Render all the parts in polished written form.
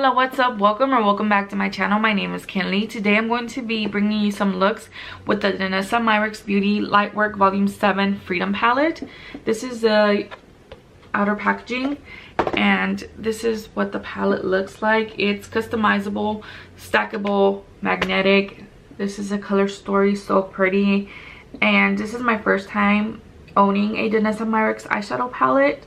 Hola, what's up? Welcome back to my channel. My name is Kenley. Today I'm going to be bringing you some looks with the Danessa Myricks Beauty Lightwork Volume 7 Freedom Palette. This is the outer packaging and this is what the palette looks like. It's customizable, stackable, magnetic. This is a color story, so pretty. And this is my first time owning a Danessa Myricks eyeshadow palette.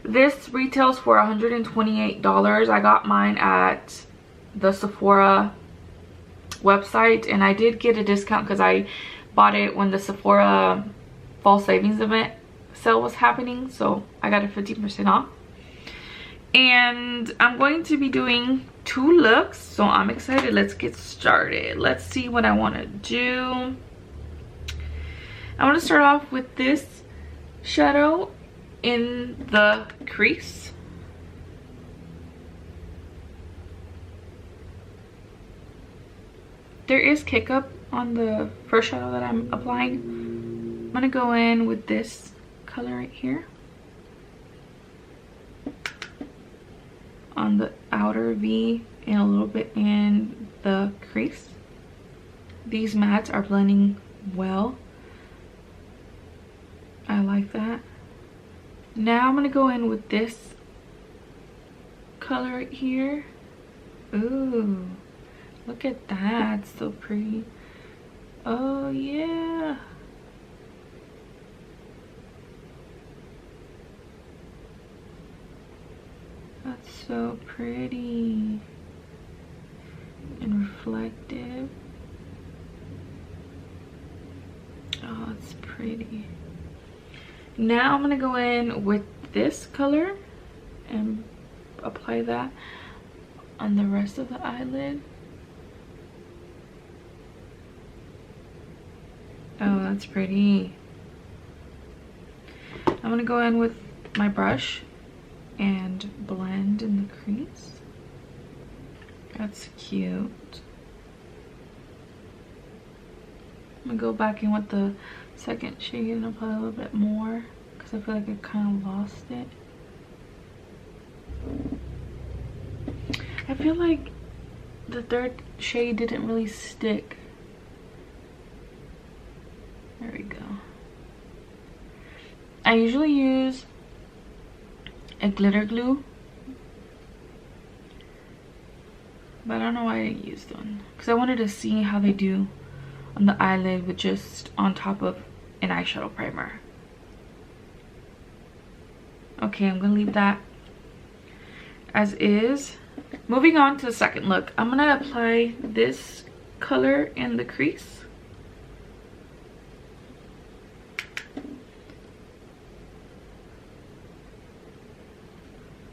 This retails for $128. I got mine at the Sephora website and I did get a discount because I bought it when the Sephora fall savings event sale was happening, so I got it 50% off. And I'm going to be doing 2 looks, so I'm excited. Let's get started. Let's see what I want to do. I want to start off with this shadow in the crease. There is kick up on the first shadow that I'm applying. I'm gonna go in with this color right here on the outer V and a little bit in the crease. These mattes are blending well. I like that. Now I'm gonna go in with this color right here. Ooh, look at that, so pretty. Oh yeah. That's so pretty and reflective. Oh, it's pretty. Now I'm gonna go in with this color and apply that on the rest of the eyelid. Oh, that's pretty. I'm gonna go in with my brush and blend in the crease. That's cute. I'm gonna go back in with the second shade and apply a little bit more because I feel like I kind of lost it. I feel like the third shade didn't really stick. There we go. I usually use a glitter glue, but I don't know why I didn't use one because I wanted to see how they do on the eyelid with just on top of an eyeshadow primer. Okay, I'm gonna leave that as is. Moving on to the second look, I'm gonna apply this color in the crease.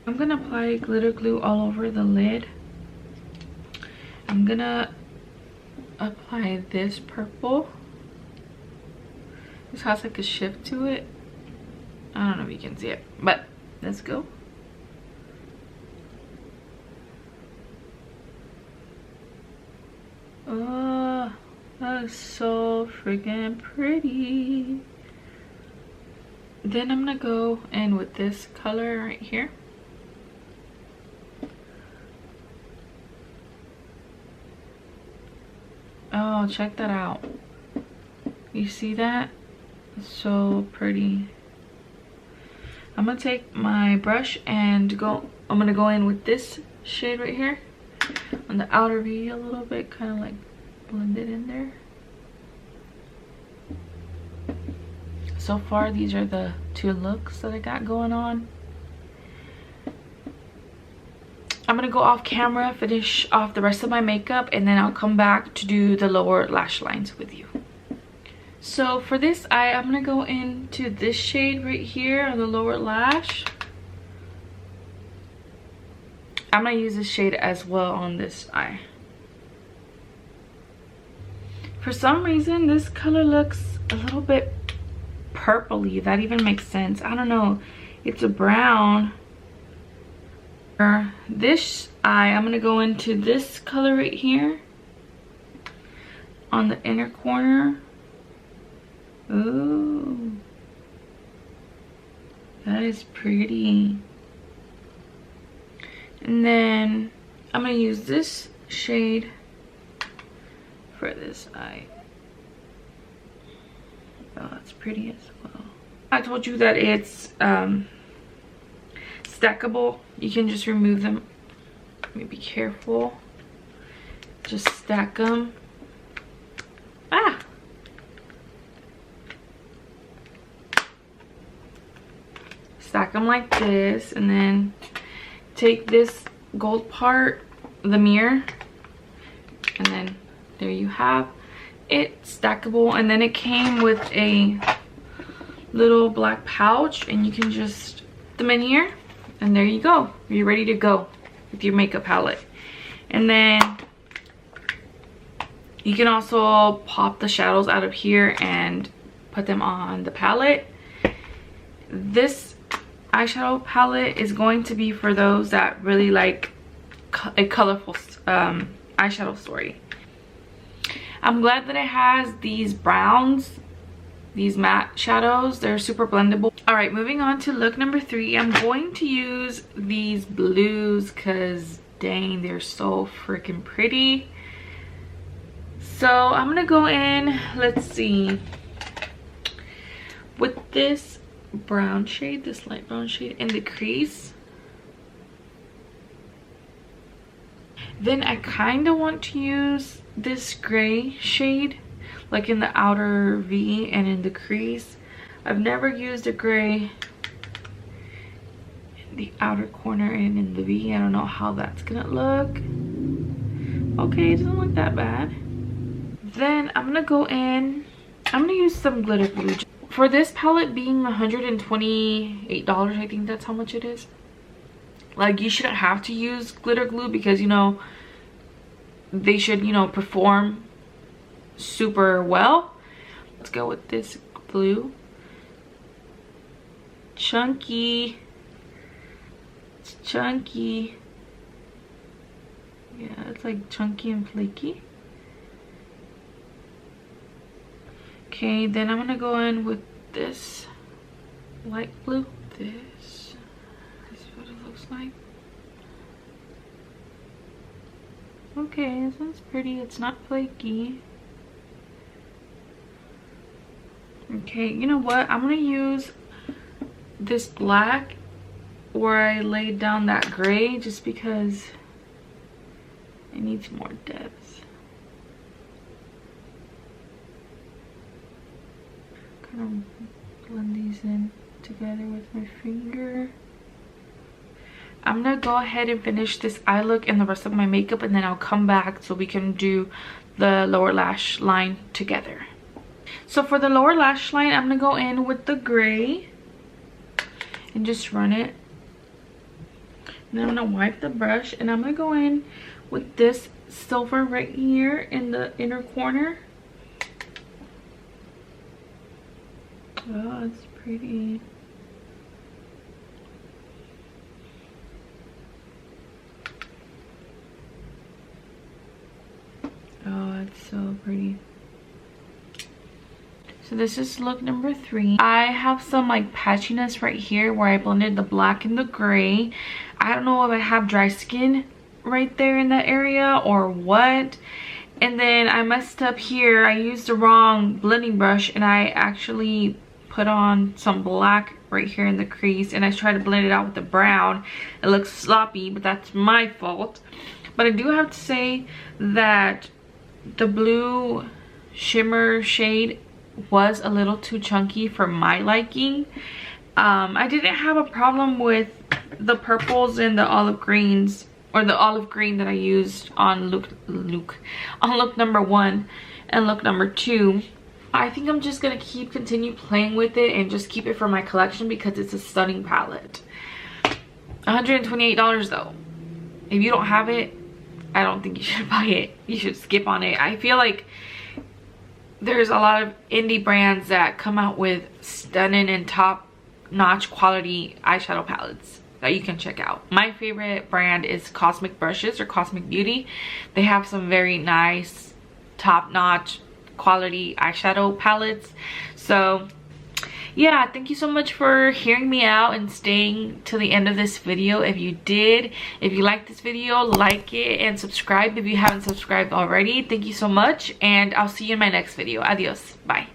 I'm gonna apply glitter glue all over the lid. I'm gonna apply this purple. This has like a shift to it. I don't know if you can see it, but let's go. Oh, that is so freaking pretty. Then I'm gonna go in with this color right here. Oh, check that out. You see that? It's so pretty. I'm gonna take my brush and I'm gonna go in with this shade right here on the outer V a little bit, kind of like blend it in there. So far, these are the 2 looks that I got going on. I'm gonna go off camera, finish off the rest of my makeup, and then I'll come back to do the lower lash lines with you. So for this eye, I'm gonna go into this shade right here on the lower lash. I'm gonna use this shade as well on this eye. For some reason, this color looks a little bit purpley. That even makes sense. I don't know. It's a brown. For this eye, I'm gonna go into this color right here on the inner corner. Ooh, that is pretty. And then I'm gonna use this shade for this eye. Oh, that's pretty as well. I told you that it's stackable. You can just remove them. Be careful. Just stack them. Ah! Stack them like this, and then take this gold part, the mirror, and then there you have it, stackable. And then it came with a little black pouch, and you can just put them in here, and there you go. You're ready to go with your makeup palette. And then you can also pop the shadows out of here and put them on the palette. This eyeshadow palette is going to be for those that really like a colorful eyeshadow story. I'm glad that it has these browns, these matte shadows. They're super blendable. All right, moving on to look number 3. I'm going to use these blues because dang, they're so freaking pretty. So I'm gonna go in, let's see, with this brown shade, this light brown shade in the crease. Then I kind of want to use this gray shade like in the outer V and in the crease. I've never used a gray in the outer corner and in the V. I don't know how that's gonna look. Okay, it doesn't look that bad. Then I'm gonna go in, I'm gonna use some glitter glue. For this palette being $128, I think that's how much it is. Like, you shouldn't have to use glitter glue because, you know, they should, you know, perform super well. Let's go with this blue. Chunky. It's chunky. Yeah, it's like chunky and flaky. Okay, then I'm gonna go in with this light blue. This is what it looks like. Okay, this one's pretty. It's not flaky. Okay, you know what? I'm gonna use this black where I laid down that gray just because it needs more depth. Kind of blend these in together with my finger. I'm gonna go ahead and finish this eye look and the rest of my makeup, and then I'll come back so we can do the lower lash line together. So for the lower lash line, I'm gonna go in with the gray and just run it. And then I'm gonna wipe the brush, and I'm gonna go in with this silver right here in the inner corner. Oh, it's pretty. Oh, it's so pretty. So this is look number 3. I have some like patchiness right here where I blended the black and the gray. I don't know if I have dry skin right there in that area or what. And then I messed up here. I used the wrong blending brush, and I actually put on some black right here in the crease, and I tried to blend it out with the brown. It looks sloppy, but that's my fault. But I do have to say that the blue shimmer shade was a little too chunky for my liking. I didn't have a problem with the purples and the olive greens, or the olive green that I used on look number 1 and look number 2. I think I'm just gonna continue playing with it and just keep it for my collection because it's a stunning palette. $128 though. If you don't have it, I don't think you should buy it. You should skip on it. I feel like there's a lot of indie brands that come out with stunning and top-notch quality eyeshadow palettes that you can check out. My favorite brand is Cosmic Brushes or Cosmic Beauty. They have some very nice, top-notch quality eyeshadow palettes. So yeah, thank you so much for hearing me out and staying to the end of this video. If you did, if you liked this video, like it and subscribe if you haven't subscribed already. Thank you so much, and I'll see you in my next video. Adios. Bye.